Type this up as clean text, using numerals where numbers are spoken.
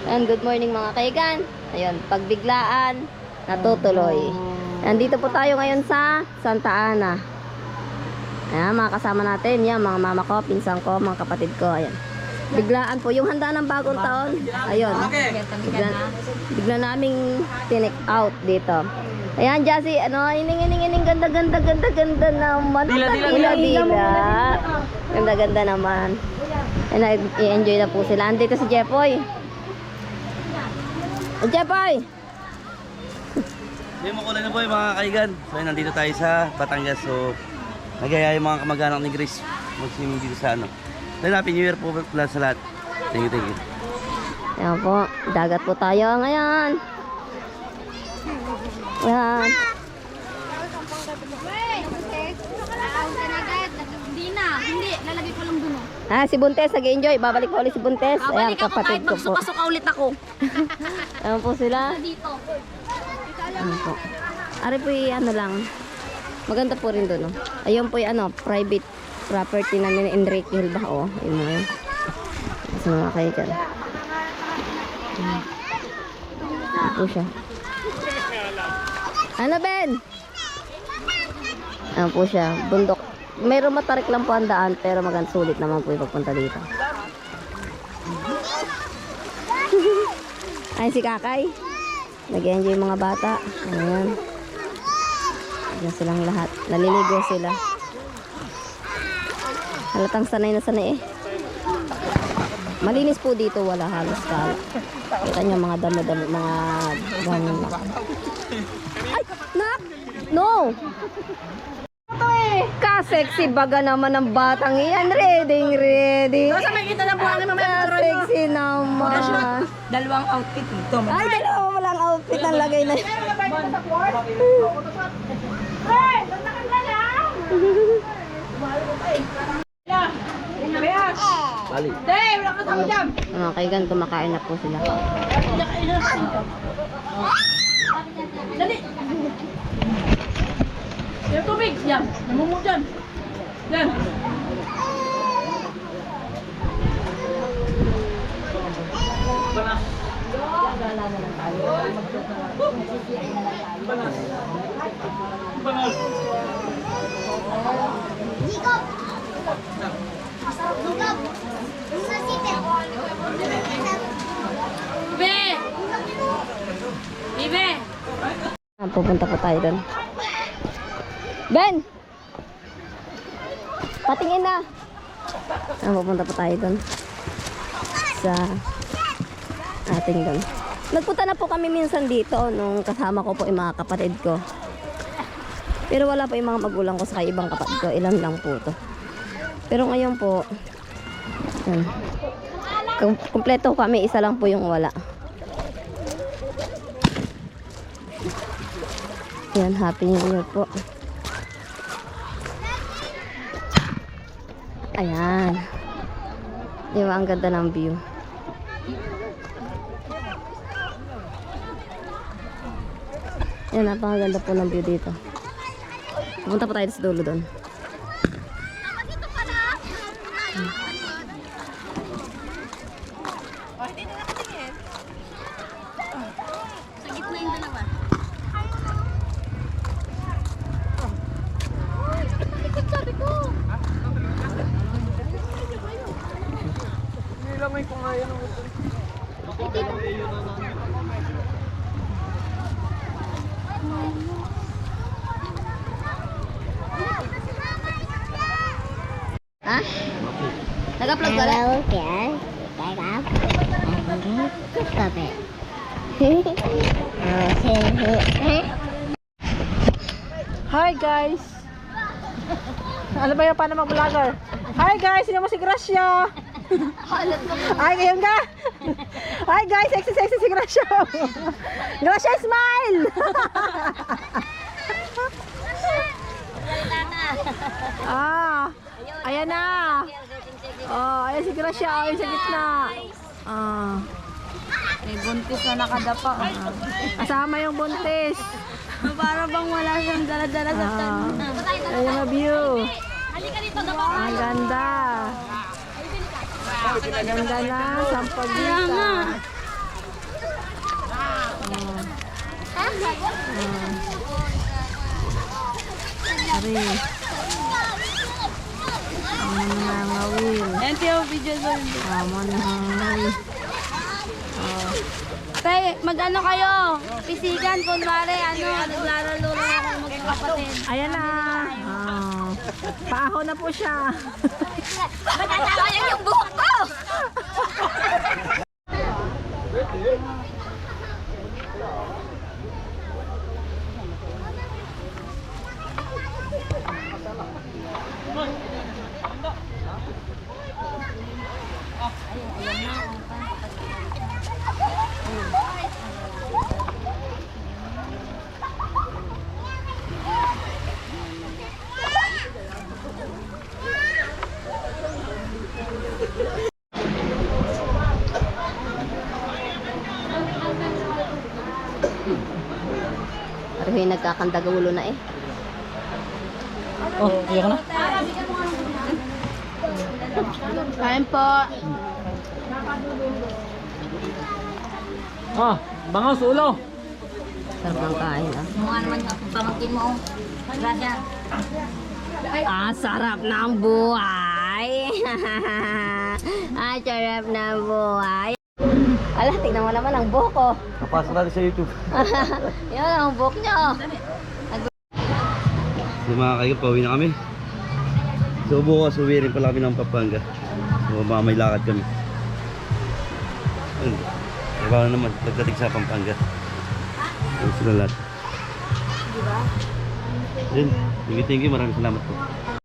And good morning mga kaigan. Ayun, pagbiglaan, natutuloy. Nandito po tayo ngayon sa Santa Ana. Ayan, mga kasama natin. Yan, mga mama ko, pinsan ko, mga kapatid ko. Ayan. Biglaan po. Yung handa ng bagong taon. Ayun. Bigla naming tinik out dito. Ayan, Jassy, ano, ining, ganda naman. Dila. Ganda naman. Ayan, i-enjoy na po sila. Andito si Jepoy. Jepoy! Hindi mo kulay na po mga kaigan. So nandito tayo sa Batangas. So nagaya yung mga kamag-anak ni Grace mag-swimming dito sa ano. So Happy New Year po pala sa lahat. Thank you. Ayan po, dagat po tayo ngayon. Ayan. Hindi, lalagay ko lang dun. Ah, si Buntes nag-enjoy. Babalik po ulit si Buntes. Ayan, Babalik ako kapatid kahit ko po. magsuka-suka ulit ako. Ayan po sila. Dito. Ayan po. Ari po yung ano lang. Maganda po rin doon. Oh. Ayun po yung ano, private property na ni Enrique Hilbao. Yun mo yun. Kasi mga kaigan. Ayan po siya. Ano, Ben? Ayan po siya. Bundok. Mayroong matarik lang po ang daan, pero maganda sulit naman po yung pagpunta dito. Ay, si Kakay. Nag-enjoy yung mga bata. Ayan. Ayan silang lahat. Naliligo sila. Halatang sanay na sanay eh. Malinis po dito, wala halos kala. Kita nyo mga damo-damo, mga gano'n lang. Ay! Nak! No! Ka-sexy baga naman ng batang iyan. Ready. Sa may kita na buwan naman may picture nyo. Ka-sexy naman. Dalawang outfit dito. Ay, dalawa mo lang outfit ang lagay na. Bali. Mga kaigan, kumakain na po sila. Dali. Yung tubig. Yan. Namumog dyan. Yan. Ibe! Ibe! Pupunta po tayo doon. Ben! Patingin na! Pupunta po tayo doon. Sa ating doon. Nagpunta na po kami minsan dito nung kasama ko po yung mga kapatid ko. Pero wala pa yung mga magulang ko sa ibang kapatid ko. Ilan lang po to. Pero ngayon po, kumpleto kami. Isa lang po yung wala. Yan, Happy New Year po. Ayan. Di ba, ang ganda ng view. Yan, napakaganda po ng view dito. Pupunta po tayo sa dulo doon. Sa gitna yung dalawa. Sabi ko. Nilamay ko nga yan. Ha? Nag-upload ka lang? Stop it. Hi guys! Ano ba yung paano mag-vlogger? Hi guys! Sino mo si Gracia? Ay, ngayon ka? Hi guys! Sexy si Gracia! Gracia, smile! Ayan na! Oh, ayan si Gracia. Oh, ayan sa gitna. May buntis na nakadapa. Kasama yung buntis. Para bang wala siyang dala-dala sa tanong. Ayun na view. Halika dito, dapa. Ang ganda. Ang ganda na. Sampagita. Ari. Ang nangangawil. Ito yung video doon. Tama nangangawil. Tay, mag-ano kayo? Pisigan, kunwari, naglalaro lang ako magkakapatid. Ayan na. Paaho na po siya. Matatawa yan yung buhok ko! Pero yung nagkakandagulo na eh. Oh, iyak na. Kain po. Bangos ulo. Sarap ng kain ah. Mukha naman ang pamangkin mo. Gracia. Sarap ng buhay! Sarap ng buhay! Ala, tignan mo naman ang buhok ko. Kapasok natin sa YouTube. Yan ang buhok niyo. So mga kaigan, pauwi na kami. So bukas uwi rin pala kami ng Pampanga. So baka may lakad kami. Ayun. Diba naman, pagdating sa Pampanga. Ayun sila lahat. Ayun, thank you, maraming salamat po.